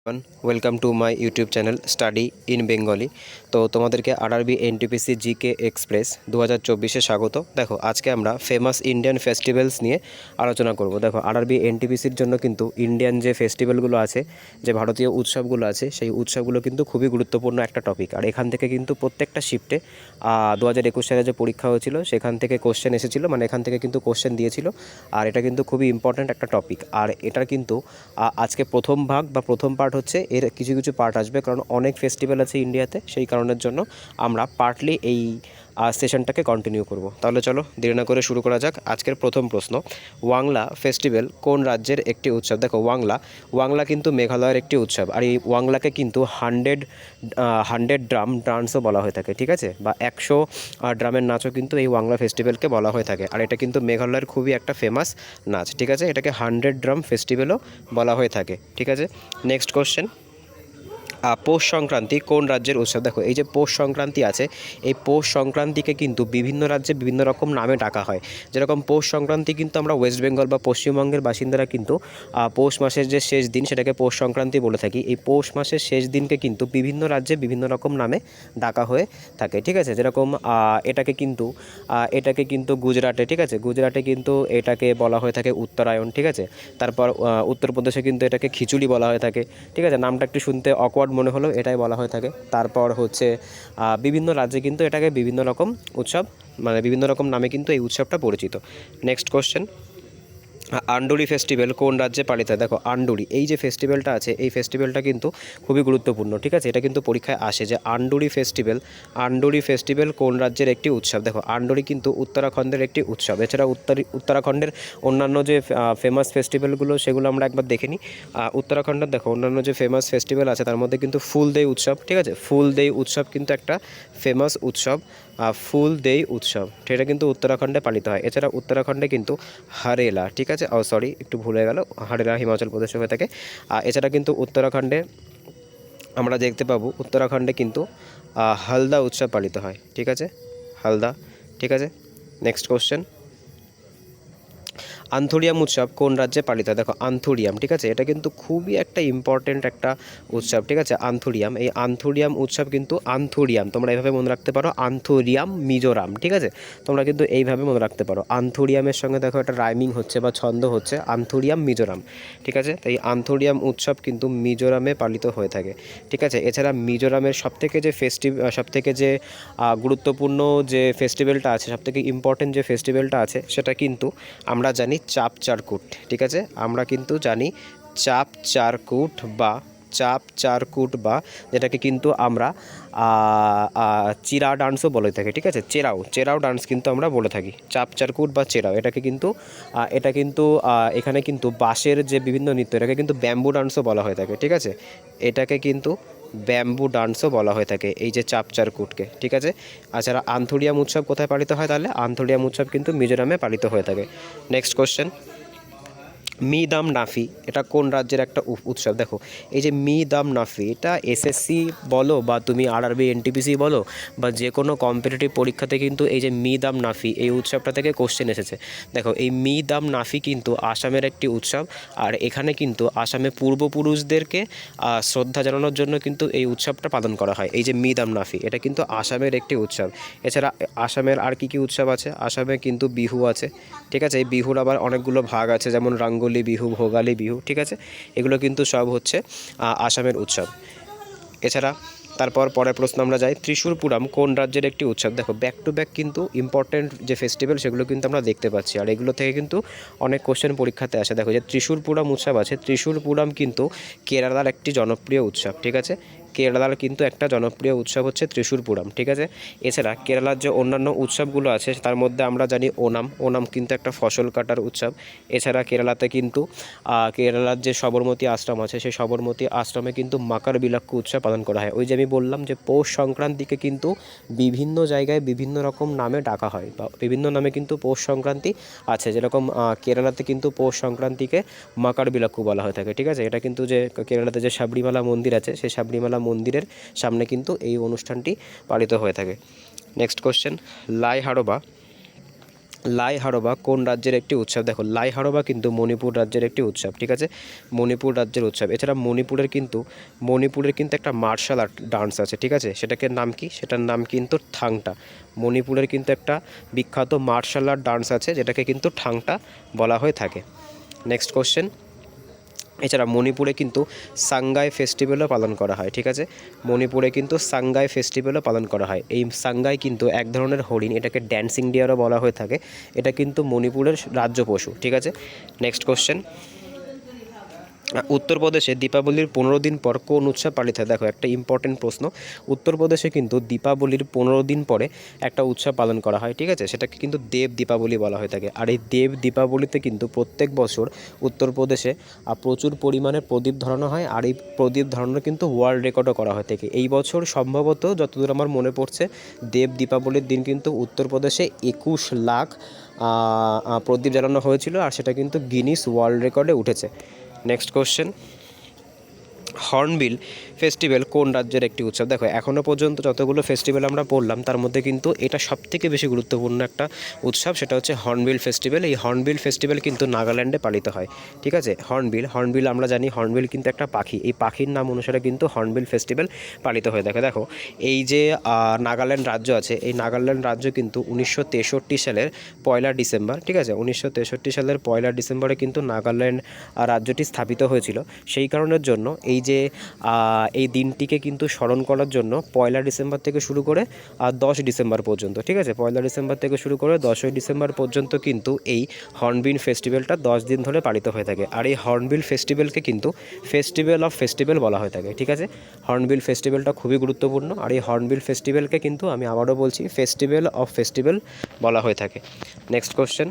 Welcome to my YouTube channel study in Bengali. তো তোমাদেরকে RRB NTPC GK express 2024-এ স্বাগত। দেখো, আজকে আমরা ফেমাস ইন্ডিয়ান ফেস্টিভ্যালস নিয়ে আলোচনা করব। দেখো, আরআরবি এনটিপিসির জন্য কিন্তু ইন্ডিয়ান যে ফেস্টিভ্যালগুলো আছে, যে ভারতীয় উৎসবগুলো আছে, সেই উৎসবগুলো কিন্তু খুবই গুরুত্বপূর্ণ একটা টপিক। আর এখান থেকে কিন্তু প্রত্যেকটা শিফটে 2021 সালে যে পরীক্ষা হয়েছিল সেখান থেকে কোশ্চেন এসেছিলো, মানে এখান থেকে কিন্তু কোশ্চেন দিয়েছিল। আর এটা কিন্তু খুবই ইম্পর্ট্যান্ট একটা টপিক। আর এটার কিন্তু আজকে প্রথম ভাগ বা প্রথম পার্ট হচ্ছে, এর কিছু কিছু পার্ট আসবে, কারণ অনেক ফেস্টিভ্যাল আছে ইন্ডিয়াতে। সেই কারণের জন্য আমরা পার্টলি এই সেশনটাকে কন্টিনিউ করব। তাহলে চলো দেরি না করে শুরু করা যাক। আজকের প্রথম প্রশ্ন, ওয়াংলা ফেস্টিভ্যাল কোন রাজ্যের একটি উৎসব? দেখো, ওয়াংলা কিন্তু মেঘালয়ের একটি উৎসব। আর এই ওয়াংলাকে কিন্তু হান্ড্রেড ড্রাম ডান্সও বলা হয়ে থাকে, ঠিক আছে, বা 100 ড্রামের নাচও কিন্তু এই ওয়াংলা ফেস্টিভ্যালকে বলা হয়ে থাকে। আর এটা কিন্তু মেঘালয়ের খুবই একটা ফেমাস নাচ, ঠিক আছে। এটাকে 100 ড্রাম ফেস্টিভ্যালও বলা হয়ে থাকে, ঠিক আছে। নেক্সট কোশ্চেন, পৌষ সংক্রান্তি কোন রাজ্যের উৎসব? দেখো, এই যে পৌষ সংক্রান্তি আছে, এই পৌষ সংক্রান্তিকে কিন্তু বিভিন্ন রাজ্যে বিভিন্ন রকম নামে ডাকা হয়। যেরকম পৌষ সংক্রান্তি কিন্তু আমরা ওয়েস্ট বেঙ্গল বা পশ্চিমবঙ্গের বাসিন্দারা কিন্তু পৌষ মাসের যে শেষ দিন সেটাকে পৌষ সংক্রান্তি বলে থাকি। এই পৌষ মাসের শেষ দিনকে কিন্তু বিভিন্ন রাজ্যে বিভিন্ন রকম নামে ডাকা হয়ে থাকে, ঠিক আছে। যেরকম এটাকে কিন্তু গুজরাটে, ঠিক আছে, গুজরাটে কিন্তু এটাকে বলা হয়ে থাকে উত্তরায়ণ, ঠিক আছে। তারপর উত্তরপ্রদেশে কিন্তু এটাকে খিচুড়ি বলা হয়ে থাকে, ঠিক আছে। নামটা একটু শুনতে অকওয়ার্ড মনে হলো, এটাই বলা হয়ে থাকে। তারপর হচ্ছে বিভিন্ন রাজ্যে কিন্তু এটাকে বিভিন্ন রকম উৎসব, মানে বিভিন্ন রকম নামে কিন্তু এই উৎসবটা পরিচিত। নেক্সট কোশ্চেন, আন্ডুরি ফেস্টিভ্যাল কোন রাজ্যে পালিত হয়? দেখো, আন্ডুরি এই যে ফেস্টিভ্যালটা আছে, এই ফেস্টিভ্যালটা কিন্তু খুবই গুরুত্বপূর্ণ, ঠিক আছে। এটা কিন্তু পরীক্ষায় আসে যে আন্ডুরি ফেস্টিভ্যাল কোন রাজ্যের একটি উৎসব। দেখো, আন্ডুরি কিন্তু উত্তরাখণ্ডের একটি উৎসব। এছাড়া উত্তরাখণ্ডের অন্যান্য যে ফেমাস ফেস্টিভ্যালগুলো সেগুলো আমরা একবার দেখে নিই। উত্তরাখণ্ডের দেখো অন্যান্য যে ফেমাস ফেস্টিভ্যাল আছে তার মধ্যে কিন্তু ফুলদেই উৎসব, ঠিক আছে। ফুলদেই উৎসব কিন্তু একটা ফেমাস উৎসব। ফুলদেই উৎসব সেটা কিন্তু উত্তরাখণ্ডে পালিত হয়। এছাড়া উত্তরাখণ্ডে কিন্তু হারেলা, ঠিক আছে, একটু ভুলে গেল, হারেলা হিমাচল প্রদেশে হয়ে থাকে। এছাড়া কিন্তু উত্তরাখণ্ডে আমরা দেখতে পাবো, উত্তরাখণ্ডে কিন্তু হালদা উৎসব পালিত হয়, ঠিক আছে, হালদা, ঠিক আছে। নেক্সট কোশ্চেন, আন্থুরিয়াম উৎসব কোন রাজ্যে পালিত হয়? দেখো, আন্থুরিয়াম, ঠিক আছে, এটা কিন্তু খুবই একটা ইম্পর্টেন্ট একটা উৎসব, ঠিক আছে। এই আন্থুরিয়াম উৎসব কিন্তু তোমরা এইভাবে মনে রাখতে পারো, আন্থুরিয়াম মিজোরাম, ঠিক আছে। তোমরা কিন্তু এইভাবে মনে রাখতে পারো, আন্থুরিয়ামের সঙ্গে দেখো একটা রাইমিং হচ্ছে বা ছন্দ হচ্ছে, আন্থুরিয়াম মিজোরাম, ঠিক আছে। তাই আন্থুরিয়াম উৎসব কিন্তু মিজোরামে পালিত হয়ে থাকে, ঠিক আছে। এছাড়া মিজোরামের সবথেকে যে গুরুত্বপূর্ণ যে ফেস্টিভ্যালটা আছে, সবথেকে ইম্পর্টেন্ট যে ফেস্টিভ্যালটা আছে, সেটা কিন্তু আমরা জানি চাপচারকুট, ঠিক আছে। আমরা কিন্তু জানি চাপচারকুট বা যেটাকে কিন্তু আমরা চিরা ডান্সও বলে থাকি, ঠিক আছে। চেরাও ডান্স কিন্তু আমরা বলে থাকি, চাপচারকুট বা চেরাও। এটা কিন্তু এখানে কিন্তু বাঁশের যে বিভিন্ন নৃত্য, এটাকে কিন্তু ব্যাম্বু ডান্সও বলা হয়ে থাকে, ঠিক আছে। এটাকে কিন্তু ব্যাম্বু ডান্সও বলা হয়ে থাকে, এই যে চাপচারকুটকে, ঠিক আছে। এছাড়া আন্থুরিয়াম উৎসব কোথায় পালিত হয়? তাহলে আন্থুরিয়াম উৎসব কিন্তু মিজোরামে পালিত হয়ে থাকে। নেক্সট কোশ্চেন, মি দাম নাফি এটা কোন রাজ্যের একটা উৎসব? দেখো, এই যে মি দাম নাফি, এটা এসএসসি বলো বা তুমি আরআরবি এনটিপিসি বলো বা যে কোনো কম্পিটিটিভ পরীক্ষাতে কিন্তু এই যে মি দাম নাফি এই উৎসবটা থেকে কোশ্চেন এসেছে। দেখো, এই মি দাম নাফি কিন্তু আসামের একটি উৎসব। আর এখানে কিন্তু আসামে পূর্বপুরুষদেরকে শ্রদ্ধা জানানোর জন্য কিন্তু এই উৎসবটা পালন করা হয়। এই যে মি দাম নাফি, এটা কিন্তু আসামের একটি উৎসব। এছাড়া আসামের আর কি উৎসব আছে? আসামে কিন্তু বিহু আছে, ঠিক আছে। এই বিহুর আবার অনেকগুলো ভাগ আছে, যেমন রাঙ্গলি বিহু, ভোগালী বিহু, ঠিক আছে। এগুলো কিন্তু সব হচ্ছে আসামের উৎসব। এছাড়া পরের প্রশ্ন আমরা যাই, ত্রিশূরপুরাম কোন রাজ্যের একটি উৎসব? দেখো, ব্যাক টু ব্যাক কিন্তু ইম্পর্টেন্ট যে ফেস্টিভ্যাল সেগুলো কিন্তু আমরা দেখতে পাচ্ছি। আর এগুলো থেকে কিন্তু অনেক কোশ্চেন পরীক্ষাতে আসে। দেখো, যে ত্রিশূরপুরাম উৎসব আছে, ত্রিশূরপুরাম কিন্তু কেরালার একটি জনপ্রিয় উৎসব, ঠিক আছে। কেরালার কিন্তু একটা জনপ্রিয় উৎসব হচ্ছে ত্রিশূরপুরাম, ঠিক আছে। এছাড়া কেরালার যে অন্যান্য উৎসবগুলো আছে তার মধ্যে আমরা জানি ওনাম কিন্তু একটা ফসল কাটার উৎসব। এছাড়া কেরালাতে কিন্তু কেরালার যে সবরমতী আশ্রম আছে, সেই সবরমতী আশ্রমে কিন্তু মাকার বিলাক্কু উৎসব পালন করা হয়। ওই যে আমি বললাম যে পৌষ সংক্রান্তিকে কিন্তু বিভিন্ন জায়গায় বিভিন্ন রকম নামে ডাকা হয়, বা বিভিন্ন নামে কিন্তু পৌষ সংক্রান্তি আছে। যেরকম কেরালাতে কিন্তু পৌষ সংক্রান্তিকে মাকার বিলাক্কু বলা হয়ে থাকে, ঠিক আছে। এটা কিন্তু যে কেরালাতে যে সাবরিমালা মন্দির আছে, সেই সাবরিমালা মন্দিরের সামনে কিন্তু এই অনুষ্ঠানটি পালিত হয়ে থাকে। নেক্সট কোশ্চেন, লাই হাড়োবা লাই হারবা কোন রাজ্যের একটি উৎসব? দেখো লাই হারবা কিন্তু মণিপুর রাজ্যের একটি উৎসব, ঠিক আছে, মণিপুর রাজ্যের উৎসব। এছাড়া মণিপুরের কিন্তু একটা মার্শাল আর্ট ডান্স আছে, ঠিক আছে, সেটাকে নাম কি? সেটার নাম কিন্তু ঠাংটা। মণিপুরের কিন্তু একটা বিখ্যাত মার্শাল আর্ট ডান্স আছে যেটাকে কিন্তু ঠাংটা বলা হয়ে থাকে। নেক্সট কোশ্চেন, এছাড়া মণিপুরে কিন্তু সাংগাই ফেস্টিভ্যালও পালন করা হয়, ঠিক আছে, মণিপুরে কিন্তু সাংগাই ফেস্টিভ্যালও পালন করা হয়। এই সাংগাই কিন্তু এক ধরনের হরিণ, এটাকে ড্যান্সিং ডিয়ারও বলা হয়ে থাকে। এটা কিন্তু মণিপুরের রাজ্য পশু, ঠিক আছে। নেক্সট কোশ্চেন, উত্তরপ্রদেশে দীপাবলির 15 দিন পর কোন উৎসব পালিত হয়? দেখো একটা ইম্পর্টেন্ট প্রশ্ন। উত্তরপ্রদেশে কিন্তু দীপাবলির 15 দিন পরে একটা উৎসব পালন করা হয়, ঠিক আছে, সেটাকে কিন্তু দেব দীপাবলি বলা হয়ে থাকে। আর এই দেব দীপাবলিতে কিন্তু প্রত্যেক বছর উত্তরপ্রদেশে প্রচুর পরিমাণে প্রদীপ ধরানো হয়। আর এই প্রদীপ ধরানো কিন্তু ওয়ার্ল্ড রেকর্ডও করা হয়ে থাকে। এই বছর সম্ভবত যতদূর আমার মনে পড়ছে, দেব দীপাবলির দিন কিন্তু উত্তরপ্রদেশে 21 লাখ প্রদীপ জ্বালানো হয়েছিল, আর সেটা কিন্তু গিনিস ওয়ার্ল্ড রেকর্ডে উঠেছে। নেক্সট কোশ্চেন, হর্নবিল ফেস্টিভ্যাল কোন রাজ্যের একটি উৎসব? দেখো এখনও পর্যন্ত যতগুলো ফেস্টিভ্যাল আমরা পড়লাম তার মধ্যে কিন্তু এটা সবথেকে বেশি গুরুত্বপূর্ণ একটা উৎসব, সেটা হচ্ছে হর্নবিল ফেস্টিভ্যাল। এই হর্নবিল ফেস্টিভ্যাল কিন্তু নাগাল্যান্ডে পালিত হয়, ঠিক আছে। হর্নবিল আমরা জানি হর্নবিল কিন্তু একটা পাখি, এই পাখির নাম অনুসারে কিন্তু হর্নবিল ফেস্টিভ্যাল পালিত হয়ে থাকে। দেখো এই যে নাগাল্যান্ড রাজ্য আছে, এই নাগাল্যান্ড রাজ্য কিন্তু 1963 সালের 1 ডিসেম্বর, ঠিক আছে, 1963 সালের 1 ডিসেম্বরে কিন্তু নাগাল্যান্ড রাজ্যটি স্থাপিত হয়েছিল। সেই কারণের জন্য এই দিনটিকে কিন্তু স্মরণ করার জন্য 1 ডিসেম্বর থেকে শুরু করে 10 ডিসেম্বর পর্যন্ত, ঠিক আছে, 1 ডিসেম্বর থেকে শুরু করে 10 ডিসেম্বর পর্যন্ত কিন্তু এই হর্নবিল ফেস্টিভ্যালটা 10 দিন ধরে পালিত হয়ে থাকে। আর এই হর্নবিল ফেস্টিভ্যালকে কিন্তু ফেস্টিভ্যাল অফ ফেস্টিভ্যাল বলা হয়ে থাকে, ঠিক আছে। হর্নবিল ফেস্টিভ্যালটা খুবই গুরুত্বপূর্ণ। আর এই হর্নবিল ফেস্টিভ্যালকে কিন্তু আমি আবারও বলছি ফেস্টিভ্যাল অফ ফেস্টিভ্যাল বলা হয়ে থাকে। নেক্সট কোশ্চেন,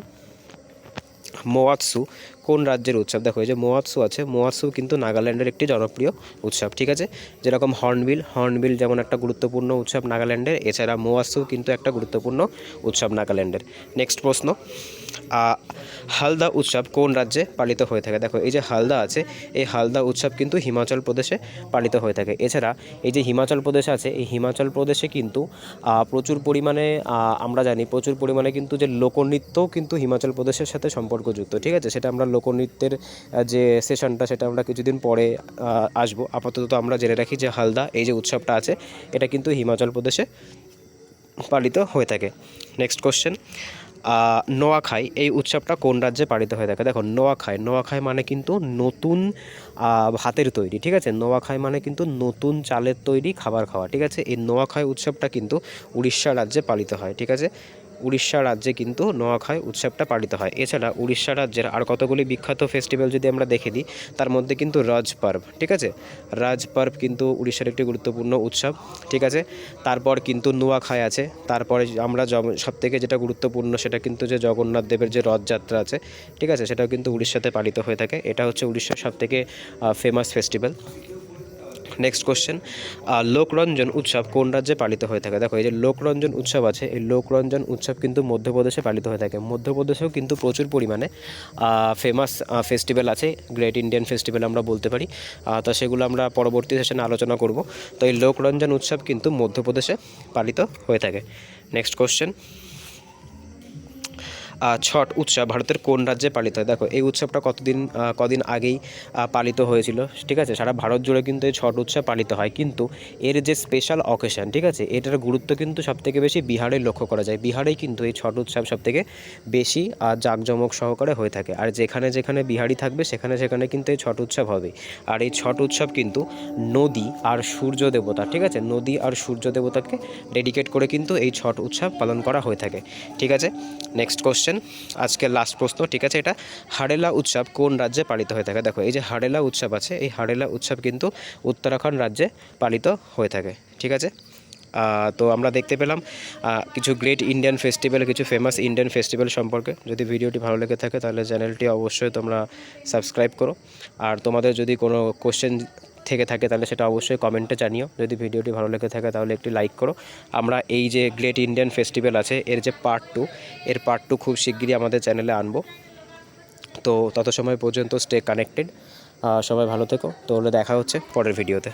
মোয়াৎসু কোন রাজ্যের উৎসব? দেখো এই যে মোয়াৎসু আছে, মোয়াৎসু কিন্তু নাগাল্যান্ডের একটি জনপ্রিয় উৎসব, ঠিক আছে, যেরকম হর্নবিল যেমন একটা গুরুত্বপূর্ণ উৎসব নাগাল্যান্ডের, এছাড়া মোয়াৎসু কিন্তু একটা গুরুত্বপূর্ণ উৎসব নাগাল্যান্ডের। নেক্সট প্রশ্ন, হালদা উৎসব কোন রাজ্যে পালিত হয়ে থাকে? দেখো এই যে হালদা আছে, এই হালদা উৎসব কিন্তু হিমাচল প্রদেশে পালিত হয়ে থাকে। এছাড়া এই যে হিমাচল প্রদেশ আছে, এই হিমাচল প্রদেশে কিন্তু প্রচুর পরিমাণে আমরা জানি প্রচুর পরিমাণে কিন্তু যে লোকনৃত্যও কিন্তু হিমাচল প্রদেশের সাথে সম্পর্কযুক্ত, ঠিক আছে, সেটা আমরা লোকনৃত্যের যে সেশনটা সেটা আমরা কিছুদিন পরে আসবো। আপাতত আমরা জেনে রাখি যে হালদা এই যে উৎসবটা আছে এটা কিন্তু হিমাচল প্রদেশে পালিত হয়ে থাকে। নেক্সট কোশ্চেন, নোয়াখাই এই উৎসবটা কোন রাজ্যে পালিত হয়ে থাকে? দেখো নোয়াখাই মানে কিন্তু নতুন ভাতের তৈরি, ঠিক আছে, নোয়াখাই মানে কিন্তু নতুন চালের তৈরি খাবার খাওয়া, ঠিক আছে। এই নোয়াখাই উৎসবটা কিন্তু উড়িষ্যা রাজ্যে পালিত হয়, ঠিক আছে, উড়িষ্যা রাজ্যে কিন্তু নোয়াখাই উৎসবটা পালিত হয়। এছাড়া উড়িষ্যা রাজ্যের আর কতগুলি বিখ্যাত ফেস্টিভ্যাল যদি আমরা দেখে দিই, তার মধ্যে কিন্তু রাজ পার্ব, ঠিক আছে, রাজ পার্ব কিন্তু উড়িষ্যার একটি গুরুত্বপূর্ণ উৎসব, ঠিক আছে। তারপর কিন্তু নোয়াখাই আছে। তারপরে আমরা সবথেকে যেটা গুরুত্বপূর্ণ সেটা কিন্তু যে জগন্নাথ দেবের যে রথযাত্রা আছে, ঠিক আছে, সেটাও কিন্তু উড়িষ্যাতে পালিত হয়ে থাকে। এটা হচ্ছে উড়িষ্যার সবথেকে ফেমাস ফেস্টিভ্যাল। নেক্সট কোশ্চেন, লোকরঞ্জন উৎসব কোন রাজ্যে পালিত হয়ে থাকে? দেখো এই যে লোকরঞ্জন উৎসব আছে, এই লোকরঞ্জন উৎসব কিন্তু মধ্যপ্রদেশে পালিত হয়ে থাকে। মধ্যপ্রদেশেও কিন্তু প্রচুর পরিমাণে ফেমাস ফেস্টিভ্যাল আছে, গ্রেট ইন্ডিয়ান ফেস্টিভ্যাল আমরা বলতে পারি। তো সেগুলো আমরা পরবর্তী সেশনে আলোচনা করব। তো এই লোকরঞ্জন উৎসব কিন্তু মধ্যপ্রদেশে পালিত হয়ে থাকে। নেক্সট কোশ্চেন, ছট উৎসব ভারতের কোন রাজ্যে পালিত হয়? দেখো এই উৎসবটা কদিন আগেই পালিত হয়েছিল, ঠিক আছে, সারা ভারত জুড়ে কিন্তু এই ছট উৎসব পালিত হয়। কিন্তু এর যে স্পেশাল অকেশন, ঠিক আছে, এটার গুরুত্ব কিন্তু সবথেকে বেশি বিহারে লক্ষ্য করা যায়। বিহারেই কিন্তু এই ছট উৎসব সবথেকে বেশি জাঁকজমক সহকারে হয়ে থাকে। আর যেখানে যেখানে বিহারি থাকবে সেখানে সেখানে কিন্তু এই ছট উৎসব হবে। আর এই ছট উৎসব কিন্তু নদী আর সূর্য দেবতা, ঠিক আছে, নদী আর সূর্য দেবতাকে ডেডিকেট করে কিন্তু এই ছট উৎসব পালন করা হয়ে থাকে, ঠিক আছে। নেক্সট কোশ্চেন, আজকের লাস্ট প্রশ্ন, ঠিক আছে, এটা হাড়েলা উৎসব কোন রাজ্যে পালিত হয়ে থাকে? দেখো এই যে হাড়েলা উৎসব আছে, এই হাড়েলা উৎসব কিন্তু উত্তরাখণ্ড রাজ্যে পালিত হয়ে থাকে, ঠিক আছে। তো আমরা দেখতে পেলাম কিছু গ্রেট ইন্ডিয়ান ফেস্টিভ্যাল, কিছু ফেমাস ইন্ডিয়ান ফেস্টিভ্যাল সম্পর্কে। যদি ভিডিওটি ভালো লেগে থাকে তাহলে চ্যানেলটি অবশ্যই তোমরা সাবস্ক্রাইব করো। আর তোমাদের যদি কোনো কোশ্চেন থেকে থাকে তাহলে সেটা অবশ্যই কমেন্টে জানিও। যদি ভিডিওটি ভালো লেগে থাকে তাহলে একটি লাইক করো। আমরা এই যে গ্রেট ইন্ডিয়ান ফেস্টিভ্যাল আছে এর যে পার্ট টু খুব শিগগিরই আমাদের চ্যানেলে আনবো। তো তত সময় পর্যন্ত স্টে কানেক্টেড, সবাই ভালো থেকো। তো দেখা হচ্ছে পরের ভিডিওতে।